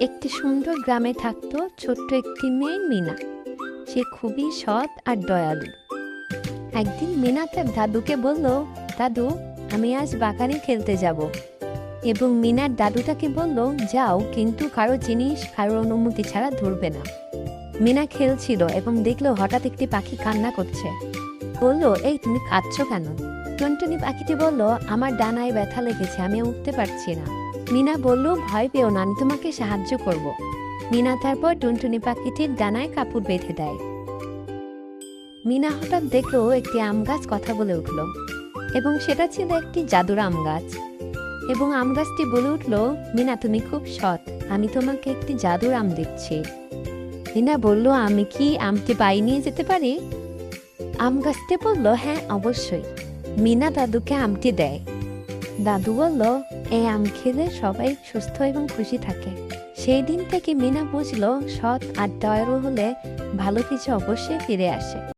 একটি সুন্দর গ্রামে থাকতো ছোট্ট একটি মেয়ে মিনা। সে খুবই সৎ আর দয়ালু। একদিন মিনা তার দাদুকে বলল, দাদু, আমি আজ বাগানে খেলতে যাব। এবং মিনার দাদু তাকে বলল, যাও, কিন্তু কারো জিনিস কারো অনুমতি ছাড়া ধরবে না। মিনা খেলছিল এবং দেখলো হঠাৎ একটি পাখি কান্না করছে। বলল, এই তুমি কাঁদছো কেন? টুনটুনি পাখিটি বলল, আমার ডানায় ব্যথা লেগেছে, আমি উঠতে পারছি না। মিনা বলল, ভয় পেও না, আমি তোমাকে সাহায্য করব। মিনা তারপর টুনটুনি পাখিটির ডানায় কাপড় বেঁধে দেয়। মিনা হঠাৎ দেখলো একটি আম গাছ কথা বলে উঠল, এবং সেটা ছিল একটি জাদুর আম গাছ। এবং আম গাছটি বলে উঠল, মিনা, তুমি খুব সৎ, আমি তোমাকে একটি জাদুর আম দিচ্ছি। মিনা বলল, আমি কি আমটি বাই নিয়ে যেতে পারি? আম গাছটি বলল, হ্যাঁ, অবশ্যই। মিনা দাদুকে আমটি দেয়। দাদু বলল, এই আম খেলে সবাই সুস্থ এবং খুশি থাকে। সেই দিন থেকে মিনা বুঝলো, সৎ আর দয়ালু হলে ভালো কিছু অবশ্যই ফিরে আসে।